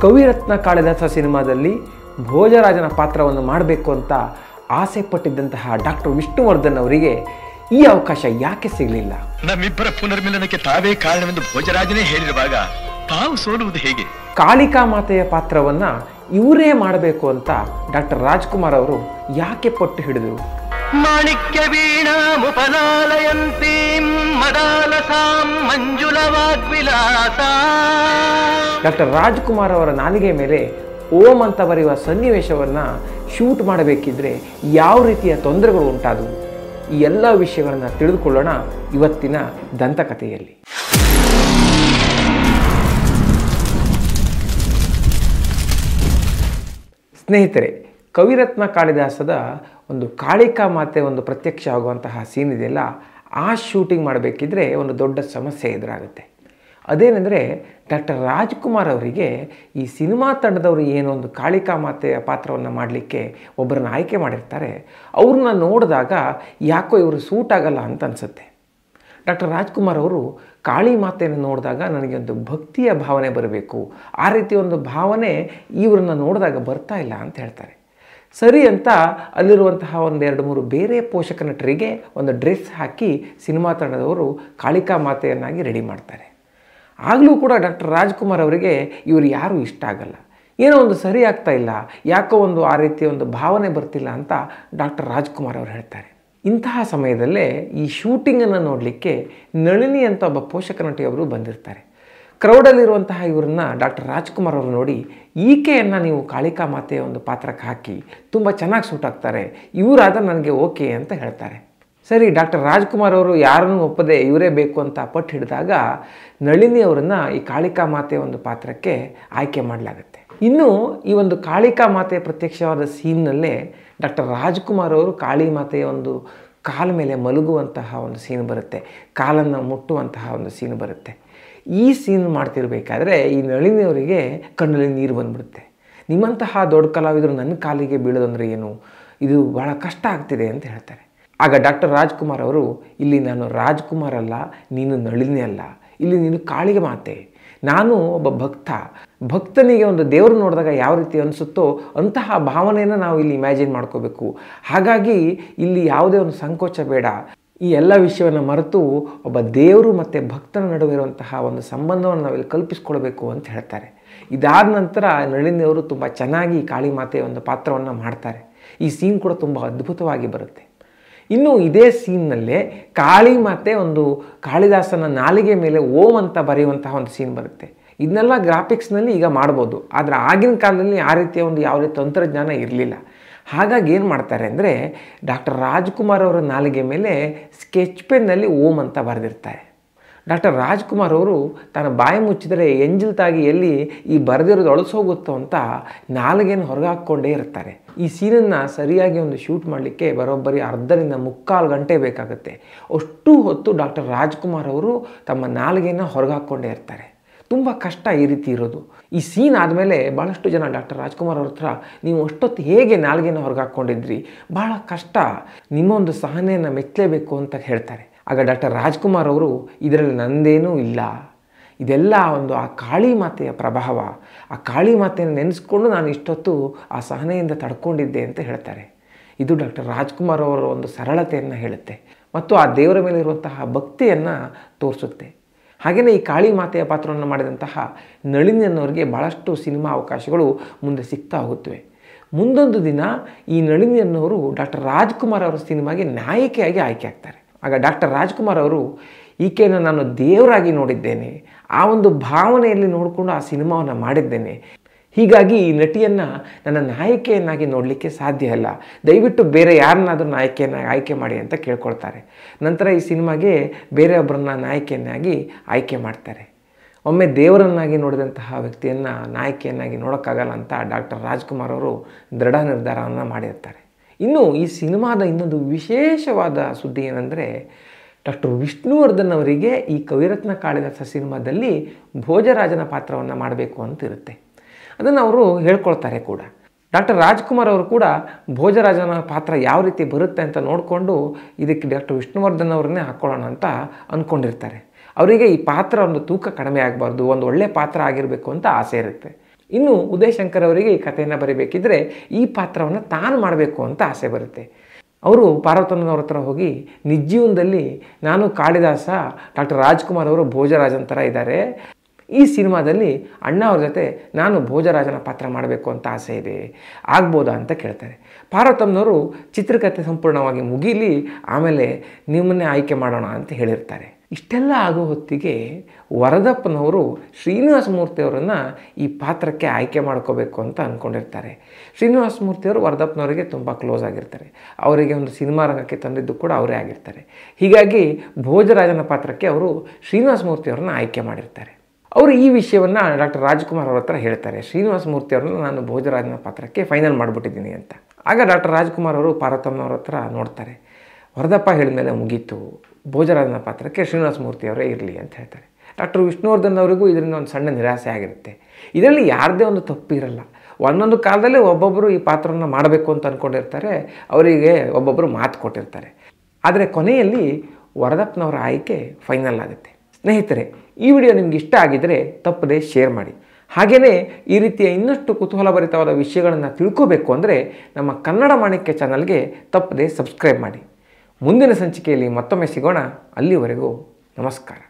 ಕವಿರತ್ನ ಕಾಳಿದಾಸ ಸಿನಿಮಾದಲ್ಲಿ ಭೋಜರಾಜನ ಪಾತ್ರವನ್ನು ಮಾಡಬೇಕು ಅಂತ ಆಸೆ ಪಟ್ಟಿದ್ದಂತಹ ಡಾಕ್ಟರ್ ವಿಷ್ಣುವರ್ಧನ್ ಅವರಿಗೆ ಈ ಅವಕಾಶ ಯಾಕೆ ಸಿಗಲಿಲ್ಲ? ನಮ್ಮಿಬ್ಬರ ಪುನರ್ಮಿಲನಕ್ಕೆ ತಾವೇ ಕಾರಣವೆಂದು ಭೋಜರಾಜನೇ ಹೇಳಿರುವಾಗ ತಾವು ಸೋಲುವುದು ಹೇಗೆ? ಕಾಳಿಕಾ ಮಾತೆಯ ಪಾತ್ರವನ್ನ ಇವರೇ ಮಾಡಬೇಕು ಅಂತ ಡಾಕ್ಟರ್ ರಾಜ್ಕುಮಾರ್ ಅವರು ಯಾಕೆ ಪಟ್ಟು ಹಿಡಿದರು? ಮಾಣಿಕ್ಯ ವೀಣಾ ಮುಪನಾಲಯಂತಿ ಮದಾಲಸಾಂ ಮಂಜುಳ ವಾಗ್ವಿಲಾಸ. ಡಾಕ್ಟರ್ ರಾಜ್ಕುಮಾರ್ ಅವರ ನಾಲಿಗೆ ಮೇಲೆ ಓಂ ಅಂತ ಬರೆಯುವ ಸನ್ನಿವೇಶವನ್ನ ಶೂಟ್ ಮಾಡಬೇಕಿದ್ರೆ ಯಾವ ರೀತಿಯ ತೊಂದರೆಗಳು ಉಂಟಾದವು? ಈ ಎಲ್ಲ ವಿಷಯಗಳನ್ನು ತಿಳಿದುಕೊಳ್ಳೋಣ ಇವತ್ತಿನ ದಂತಕಥೆಯಲ್ಲಿ. ಸ್ನೇಹಿತರೆ, ಕವಿರತ್ನ ಕಾಳಿದಾಸದ ಒಂದು ಕಾಳಿಕಾ ಮಾತೆ ಒಂದು ಪ್ರತ್ಯಕ್ಷ ಆಗುವಂತಹ ಸೀನ್ ಇದೆಯಲ್ಲ, ಆ ಶೂಟಿಂಗ್ ಮಾಡಬೇಕಿದ್ರೆ ಒಂದು ದೊಡ್ಡ ಸಮಸ್ಯೆ ಎದುರಾಗುತ್ತೆ. ಅದೇನೆಂದರೆ ಡಾಕ್ಟರ್ ರಾಜ್ಕುಮಾರ್ ಅವರಿಗೆ ಈ ಸಿನಿಮಾ ತಂಡದವರು ಏನೋ ಒಂದು ಕಾಳಿಕಾ ಮಾತೆಯ ಪಾತ್ರವನ್ನು ಮಾಡಲಿಕ್ಕೆ ಒಬ್ಬರನ್ನ ಆಯ್ಕೆ ಮಾಡಿರ್ತಾರೆ. ಅವ್ರನ್ನ ನೋಡಿದಾಗ ಯಾಕೋ ಇವರು ಸೂಟ್ ಆಗಲ್ಲ ಅಂತ ಅನಿಸುತ್ತೆ. ಡಾಕ್ಟರ್ ರಾಜ್ಕುಮಾರ್ ಅವರು ಕಾಳಿ ಮಾತೆಯನ್ನು ನೋಡಿದಾಗ ನನಗೆ ಒಂದು ಭಕ್ತಿಯ ಭಾವನೆ ಬರಬೇಕು, ಆ ರೀತಿ ಒಂದು ಭಾವನೆ ಇವ್ರನ್ನ ನೋಡಿದಾಗ ಬರ್ತಾ ಇಲ್ಲ ಅಂತ ಹೇಳ್ತಾರೆ. ಸರಿ ಅಂತ ಅಲ್ಲಿರುವಂತಹ ಒಂದೆರಡು ಮೂರು ಬೇರೆ ಪೋಷಕ ನಟರಿಗೆ ಒಂದು ಡ್ರೆಸ್ ಹಾಕಿ ಸಿನಿಮಾ ತಂಡದವರು ಕಾಳಿಕಾ ಮಾತೆಯನ್ನಾಗಿ ರೆಡಿ ಮಾಡ್ತಾರೆ. ಆಗಲೂ ಕೂಡ ಡಾಕ್ಟರ್ ರಾಜ್ಕುಮಾರ್ ಅವರಿಗೆ ಇವರು ಯಾರೂ ಇಷ್ಟ ಆಗಲ್ಲ, ಏನೋ ಒಂದು ಸರಿ ಆಗ್ತಾ ಇಲ್ಲ, ಯಾಕೋ ಒಂದು ಆ ರೀತಿಯ ಒಂದು ಭಾವನೆ ಬರ್ತಿಲ್ಲ ಅಂತ ಡಾಕ್ಟರ್ ರಾಜ್ಕುಮಾರ್ ಅವರು ಹೇಳ್ತಾರೆ. ಇಂತಹ ಸಮಯದಲ್ಲೇ ಈ ಶೂಟಿಂಗನ್ನು ನೋಡಲಿಕ್ಕೆ ನಳಿನಿ ಅಂತ ಒಬ್ಬ ಪೋಷಕ ನಟಿಯವರು ಬಂದಿರ್ತಾರೆ. ಕ್ರೌಡಲ್ಲಿರುವಂತಹ ಇವರನ್ನ ಡಾಕ್ಟರ್ ರಾಜ್ಕುಮಾರ್ ಅವರು ನೋಡಿ, ಈಕೆಯನ್ನು ನೀವು ಕಾಳಿಕಾ ಮಾತೆಯ ಒಂದು ಪಾತ್ರಕ್ಕೆ ಹಾಕಿ ತುಂಬ ಚೆನ್ನಾಗಿ ಸೂಟ್ ಆಗ್ತಾರೆ, ಇವರಾದ ನನಗೆ ಓಕೆ ಅಂತ ಹೇಳ್ತಾರೆ. ಸರಿ, ಡಾಕ್ಟರ್ ರಾಜ್ಕುಮಾರ್ ಅವರು ಯಾರನ್ನೂ ಒಪ್ಪದೆ ಇವರೇ ಬೇಕು ಅಂತ ಪಟ್ಟು ಹಿಡಿದಾಗ ನಳಿನಿ ಅವರನ್ನು ಈ ಕಾಳಿಕಾ ಮಾತೆಯ ಒಂದು ಪಾತ್ರಕ್ಕೆ ಆಯ್ಕೆ ಮಾಡಲಾಗುತ್ತೆ. ಇನ್ನು ಈ ಒಂದು ಕಾಳಿಕಾ ಮಾತೆಯ ಪ್ರತ್ಯಕ್ಷವಾದ ಸೀನ್ನಲ್ಲೇ ಡಾಕ್ಟರ್ ರಾಜ್ಕುಮಾರ್ ಅವರು ಕಾಳಿ ಮಾತೆಯ ಒಂದು ಕಾಲ ಮೇಲೆ ಮಲಗುವಂತಹ ಒಂದು ಸೀನ್ ಬರುತ್ತೆ, ಕಾಲನ್ನು ಮುಟ್ಟುವಂತಹ ಒಂದು ಸೀನ್ ಬರುತ್ತೆ. ಈ ಸೀನ್ ಮಾಡ್ತಿರ್ಬೇಕಾದ್ರೆ ಈ ನಳಿನಿಯವರಿಗೆ ಕಣ್ಣಲ್ಲಿ ನೀರು ಬಂದ್ಬಿಡುತ್ತೆ. ನಿಮ್ಮಂತಹ ದೊಡ್ಡ ಕಲಾವಿದರು ನನ್ನ ಕಾಲಿಗೆ ಬೀಳೋದಂದ್ರೆ ಏನು, ಇದು ಭಾಳ ಕಷ್ಟ ಆಗ್ತಿದೆ ಅಂತ ಹೇಳ್ತಾರೆ. ಆಗ ಡಾಕ್ಟರ್ ರಾಜ್ಕುಮಾರ್ ಅವರು, ಇಲ್ಲಿ ನಾನು ರಾಜ್ಕುಮಾರ್ ಅಲ್ಲ, ನೀನು ನಳಿನಿ ಅಲ್ಲ, ಇಲ್ಲಿ ನೀನು ಕಾಳಿಗೆ ಮಾತೆ, ನಾನು ಒಬ್ಬ ಭಕ್ತನಿಗೆ ಒಂದು ದೇವರು ನೋಡಿದಾಗ ಯಾವ ರೀತಿ ಅನಿಸುತ್ತೋ ಅಂತಹ ಭಾವನೆಯನ್ನು ನಾವು ಇಲ್ಲಿ ಇಮ್ಯಾಜಿನ್ ಮಾಡ್ಕೋಬೇಕು. ಹಾಗಾಗಿ ಇಲ್ಲಿ ಯಾವುದೇ ಒಂದು ಸಂಕೋಚ ಬೇಡ, ಈ ಎಲ್ಲ ವಿಷಯವನ್ನು ಮರೆತು ಒಬ್ಬ ದೇವರು ಮತ್ತು ಭಕ್ತನ ನಡುವೆ ಇರುವಂತಹ ಒಂದು ಸಂಬಂಧವನ್ನು ನಾವಿಲ್ಲಿ ಕಲ್ಪಿಸ್ಕೊಳ್ಬೇಕು ಅಂತ ಹೇಳ್ತಾರೆ. ಇದಾದ ನಂತರ ನಳಿನಿಯವರು ತುಂಬ ಚೆನ್ನಾಗಿ ಕಾಳಿ ಮಾತೆಯ ಒಂದು ಪಾತ್ರವನ್ನು ಮಾಡ್ತಾರೆ. ಈ ಸೀನ್ ಕೂಡ ತುಂಬ ಅದ್ಭುತವಾಗಿ ಬರುತ್ತೆ. ಇನ್ನು ಇದೇ ಸೀನ್ನಲ್ಲೇ ಕಾಳಿ ಮಾತೆ ಒಂದು ಕಾಳಿದಾಸನ ನಾಲಿಗೆ ಮೇಲೆ ಓಂ ಅಂತ ಬರೆಯುವಂತಹ ಒಂದು ಸೀನ್ ಬರುತ್ತೆ. ಇದನ್ನೆಲ್ಲ ಗ್ರಾಫಿಕ್ಸ್ನಲ್ಲಿ ಈಗ ಮಾಡ್ಬೋದು, ಆದರೆ ಆಗಿನ ಕಾಲದಲ್ಲಿ ಆ ರೀತಿಯ ಒಂದು ಯಾವುದೇ ತಂತ್ರಜ್ಞಾನ ಇರಲಿಲ್ಲ. ಹಾಗಾಗಿ ಏನು ಮಾಡ್ತಾರೆ ಅಂದರೆ ಡಾಕ್ಟರ್ ರಾಜ್ಕುಮಾರ್ ಅವರ ನಾಲಿಗೆ ಮೇಲೆ ಸ್ಕೆಚ್ ಪೆನ್ನಲ್ಲಿ ಓಂ ಅಂತ ಬರೆದಿರ್ತಾರೆ. ಡಾಕ್ಟರ್ ರಾಜ್ಕುಮಾರ್ ಅವರು ತನ್ನ ಬಾಯಿ ಮುಚ್ಚಿದರೆ ಎಂಜಿಲ್ತಾಗಿ ಎಲ್ಲಿ ಈ ಬರೆದಿರೋದು ಅಳಿಸೋಗುತ್ತೋ ಅಂತ ನಾಲಿಗೆಯನ್ನು ಹೊರಗೆ ಹಾಕ್ಕೊಂಡೇ ಇರ್ತಾರೆ. ಈ ಸೀನನ್ನು ಸರಿಯಾಗಿ ಒಂದು ಶೂಟ್ ಮಾಡಲಿಕ್ಕೆ ಬರೋಬ್ಬರಿ 1.5 ಗಂಟೆ ಬೇಕಾಗುತ್ತೆ. ಅಷ್ಟು ಹೊತ್ತು ಡಾಕ್ಟರ್ ರಾಜ್ಕುಮಾರ್ ಅವರು ತಮ್ಮ ನಾಲಿಗೆಯನ್ನು ಹೊರಗೆ ಹಾಕ್ಕೊಂಡೇ ಇರ್ತಾರೆ. ತುಂಬ ಕಷ್ಟ ಈ ರೀತಿ ಇರೋದು. ಈ ಸೀನ್ ಆದಮೇಲೆ ಭಾಳಷ್ಟು ಜನ ಡಾಕ್ಟರ್ ರಾಜ್ಕುಮಾರ್ ಅವ್ರ ಹತ್ರ, ನೀವು ಅಷ್ಟೊತ್ತು ಹೇಗೆ ನಾಲಿಗೆಯನ್ನು ಹೊರಗೆ ಹಾಕ್ಕೊಂಡಿದ್ರಿ, ಭಾಳ ಕಷ್ಟ, ನಿಮ್ಮ ಒಂದು ಸಹನೆಯನ್ನು ಮೆಚ್ಚಲೇಬೇಕು ಅಂತ ಹೇಳ್ತಾರೆ. ಆಗ ಡಾಕ್ಟರ್ ರಾಜ್ಕುಮಾರ್ ಅವರು, ಇದರಲ್ಲಿ ನಂದೇನೂ ಇಲ್ಲ, ಇದೆಲ್ಲ ಒಂದು ಆ ಕಾಳಿ ಮಾತೆಯ ಪ್ರಭಾವ, ಆ ಕಾಳಿ ಮಾತೆಯನ್ನು ನೆನೆಸ್ಕೊಂಡು ನಾನು ಇಷ್ಟೊತ್ತು ಆ ಸಹನೆಯಿಂದ ತಡ್ಕೊಂಡಿದ್ದೆ ಅಂತ ಹೇಳ್ತಾರೆ. ಇದು ಡಾಕ್ಟರ್ ರಾಜ್ಕುಮಾರ್ ಅವರ ಒಂದು ಸರಳತೆಯನ್ನು ಹೇಳುತ್ತೆ ಮತ್ತು ಆ ದೇವರ ಮೇಲೆ ಇರುವಂತಹ ಭಕ್ತಿಯನ್ನು ತೋರಿಸುತ್ತೆ. ಹಾಗೆಯೇ ಈ ಕಾಳಿ ಮಾತೆಯ ಪಾತ್ರವನ್ನು ಮಾಡಿದಂತಹ ನಳಿನಿ ಅನ್ನೋರಿಗೆ ಭಾಳಷ್ಟು ಸಿನಿಮಾ ಅವಕಾಶಗಳು ಮುಂದೆ ಸಿಗ್ತಾ ಹೋಗುತ್ತವೆ. ಮುಂದೊಂದು ದಿನ ಈ ನಳಿನಿ ಅನ್ನೋರು ಡಾಕ್ಟರ್ ರಾಜ್ಕುಮಾರ್ ಅವರ ಸಿನಿಮಾಗೆ ನಾಯಕಿಯಾಗಿ ಆಯ್ಕೆ ಆಗ್ತಾರೆ. ಆಗ ಡಾಕ್ಟರ್ ರಾಜ್ಕುಮಾರ್ ಅವರು, ಈಕೆಯನ್ನು ನಾನು ದೇವರಾಗಿ ನೋಡಿದ್ದೇನೆ, ಆ ಒಂದು ಭಾವನೆಯಲ್ಲಿ ನೋಡಿಕೊಂಡು ಆ ಸಿನಿಮಾವನ್ನು ಮಾಡಿದ್ದೇನೆ, ಹೀಗಾಗಿ ಈ ನಟಿಯನ್ನು ನನ್ನ ನಾಯಕಿಯನ್ನಾಗಿ ನೋಡಲಿಕ್ಕೆ ಸಾಧ್ಯ ಇಲ್ಲ, ದಯವಿಟ್ಟು ಬೇರೆ ಯಾರನ್ನಾದರೂ ನಾಯಕಿಯನ್ನಾಗಿ ಆಯ್ಕೆ ಮಾಡಿ ಅಂತ ಕೇಳ್ಕೊಳ್ತಾರೆ. ನಂತರ ಈ ಸಿನಿಮಾಗೆ ಬೇರೆಯೊಬ್ಬರನ್ನ ನಾಯಕಿಯನ್ನಾಗಿ ಆಯ್ಕೆ ಮಾಡ್ತಾರೆ. ಒಮ್ಮೆ ದೇವರನ್ನಾಗಿ ನೋಡಿದಂತಹ ವ್ಯಕ್ತಿಯನ್ನು ನಾಯಕಿಯನ್ನಾಗಿ ನೋಡೋಕ್ಕಾಗಲ್ಲ ಅಂತ ಡಾಕ್ಟರ್ ರಾಜ್ಕುಮಾರ್ ಅವರು ದೃಢ ನಿರ್ಧಾರವನ್ನು ಮಾಡಿರ್ತಾರೆ. ಇನ್ನು ಈ ಸಿನಿಮಾದ ಇನ್ನೊಂದು ವಿಶೇಷವಾದ ಸುದ್ದಿ ಏನಂದರೆ, ಡಾಕ್ಟರ್ ವಿಷ್ಣುವರ್ಧನ್ ಅವರಿಗೆ ಈ ಕವಿರತ್ನ ಕಾಳಿದಾಸ ಸಿನಿಮಾದಲ್ಲಿ ಭೋಜರಾಜನ ಪಾತ್ರವನ್ನು ಮಾಡಬೇಕು ಅಂತಿರುತ್ತೆ. ಅದನ್ನು ಅವರು ಹೇಳ್ಕೊಳ್ತಾರೆ ಕೂಡ. ಡಾಕ್ಟರ್ ರಾಜ್ಕುಮಾರ್ ಅವರು ಕೂಡ ಭೋಜರಾಜನ ಪಾತ್ರ ಯಾವ ರೀತಿ ಬರುತ್ತೆ ಅಂತ ನೋಡಿಕೊಂಡು ಇದಕ್ಕೆ ಡಾಕ್ಟರ್ ವಿಷ್ಣುವರ್ಧನ್ ಅವರನ್ನೇ ಹಾಕ್ಕೊಳ್ಳೋಣ ಅಂತ ಅಂದ್ಕೊಂಡಿರ್ತಾರೆ. ಅವರಿಗೆ ಈ ಪಾತ್ರ ಒಂದು ತೂಕ ಕಡಿಮೆ ಆಗಬಾರ್ದು, ಒಂದು ಒಳ್ಳೆ ಪಾತ್ರ ಆಗಿರಬೇಕು ಅಂತ ಆಸೆ ಇರುತ್ತೆ. ಇನ್ನು ಉದಯಶಂಕರ್ ಅವರಿಗೆ ಈ ಕಥೆಯನ್ನು ಬರೀಬೇಕಿದ್ರೆ ಈ ಪಾತ್ರವನ್ನು ತಾನು ಮಾಡಬೇಕು ಅಂತ ಆಸೆ ಬರುತ್ತೆ. ಅವರು ಪಾರ್ವತಮ್ಮನವ್ರ ಹತ್ರ ಹೋಗಿ ನಿಜ ಜೀವನದಲ್ಲಿ ನಾನು ಕಾಳಿದಾಸ, ಡಾಕ್ಟರ್ ರಾಜ್ಕುಮಾರ್ ಅವರು ಭೋಜರಾಜನ್ ಥರ ಇದ್ದಾರೆ, ಈ ಸಿನಿಮಾದಲ್ಲಿ ಅಣ್ಣ ಅವ್ರ ಜೊತೆ ನಾನು ಭೋಜರಾಜನ ಪಾತ್ರ ಮಾಡಬೇಕು ಅಂತ ಆಸೆ ಇದೆ, ಆಗ್ಬೋದಾ ಅಂತ ಕೇಳ್ತಾರೆ. ಪಾರ್ವತಮ್ಮನವರು ಚಿತ್ರಕಥೆ ಸಂಪೂರ್ಣವಾಗಿ ಮುಗೀಲಿ, ಆಮೇಲೆ ನಿಮ್ಮನ್ನೇ ಆಯ್ಕೆ ಮಾಡೋಣ ಅಂತ ಹೇಳಿರ್ತಾರೆ. ಇಷ್ಟೆಲ್ಲ ಆಗೋ ಹೊತ್ತಿಗೆ ವರದಪ್ಪನವರು ಶ್ರೀನಿವಾಸ ಮೂರ್ತಿಯವರನ್ನು ಈ ಪಾತ್ರಕ್ಕೆ ಆಯ್ಕೆ ಮಾಡ್ಕೋಬೇಕು ಅಂತ ಅಂದ್ಕೊಂಡಿರ್ತಾರೆ. ಶ್ರೀನಿವಾಸ ಮೂರ್ತಿಯವರು ವರದಪ್ಪನವರಿಗೆ ತುಂಬ ಕ್ಲೋಸ್ ಆಗಿರ್ತಾರೆ. ಅವರಿಗೆ ಒಂದು ಸಿನಿಮಾ ರಂಗಕ್ಕೆ ತಂದಿದ್ದು ಕೂಡ ಅವರೇ ಆಗಿರ್ತಾರೆ. ಹೀಗಾಗಿ ಭೋಜರಾಜನ ಪಾತ್ರಕ್ಕೆ ಅವರು ಶ್ರೀನಿವಾಸ ಮೂರ್ತಿಯವರನ್ನು ಆಯ್ಕೆ ಮಾಡಿರ್ತಾರೆ. ಅವರು ಈ ವಿಷಯವನ್ನು ಡಾಕ್ಟರ್ ರಾಜ್ಕುಮಾರ್ ಅವ್ರ ಹತ್ರ ಹೇಳ್ತಾರೆ, ಶ್ರೀನಿವಾಸ ಮೂರ್ತಿಯವ್ರನ್ನ ನಾನು ಭೋಜರಾಜನ ಪಾತ್ರಕ್ಕೆ ಫೈನಲ್ ಮಾಡಿಬಿಟ್ಟಿದ್ದೀನಿ ಅಂತ. ಆಗ ಡಾಕ್ಟರ್ ರಾಜ್ಕುಮಾರ್ ಅವರು ಪಾರ್ವತಮ್ಮನವ್ರ ಹತ್ರ ನೋಡ್ತಾರೆ, ವರದಪ್ಪ ಹೇಳಿದ ಮೇಲೆ ಮುಗೀತು, ಭೋಜರಾಜನ ಪಾತ್ರಕ್ಕೆ ಶ್ರೀನಿವಾಸ ಮೂರ್ತಿಯವರೇ ಇರಲಿ ಅಂತ ಹೇಳ್ತಾರೆ. ಡಾಕ್ಟರ್ ವಿಷ್ಣುವರ್ಧನ್ ಅವರಿಗೂ ಇದರಿಂದ ಒಂದು ಸಣ್ಣ ನಿರಾಸೆ ಆಗಿರುತ್ತೆ. ಇದರಲ್ಲಿ ಯಾರದೇ ಒಂದು ತಪ್ಪು ಇರಲ್ಲ. ಒಂದೊಂದು ಕಾಲದಲ್ಲಿ ಒಬ್ಬೊಬ್ಬರು ಈ ಪಾತ್ರವನ್ನು ಮಾಡಬೇಕು ಅಂತ ಅಂದ್ಕೊಂಡಿರ್ತಾರೆ, ಅವರಿಗೆ ಒಬ್ಬೊಬ್ಬರು ಮಾತು ಕೊಟ್ಟಿರ್ತಾರೆ. ಆದರೆ ಕೊನೆಯಲ್ಲಿ ವರದಪ್ಪನವರ ಆಯ್ಕೆ ಫೈನಲ್ ಆಗುತ್ತೆ. ಸ್ನೇಹಿತರೆ, ಈ ವಿಡಿಯೋ ನಿಮ್ಗೆ ಇಷ್ಟ ಆಗಿದ್ದರೆ ತಪ್ಪದೆ ಶೇರ್ ಮಾಡಿ. ಹಾಗೆಯೇ ಈ ರೀತಿಯ ಇನ್ನಷ್ಟು ಕುತೂಹಲಭರಿತವಾದ ವಿಷಯಗಳನ್ನು ತಿಳ್ಕೋಬೇಕು ಅಂದರೆ ನಮ್ಮ ಕನ್ನಡ ಮಾಣಿಕ್ಯ ಚಾನಲ್ಗೆ ತಪ್ಪದೆ ಸಬ್ಸ್ಕ್ರೈಬ್ ಮಾಡಿ. ಮುಂದಿನ ಸಂಚಿಕೆಯಲ್ಲಿ ಮತ್ತೊಮ್ಮೆ ಸಿಗೋಣ. ಅಲ್ಲಿವರೆಗೂ ನಮಸ್ಕಾರ.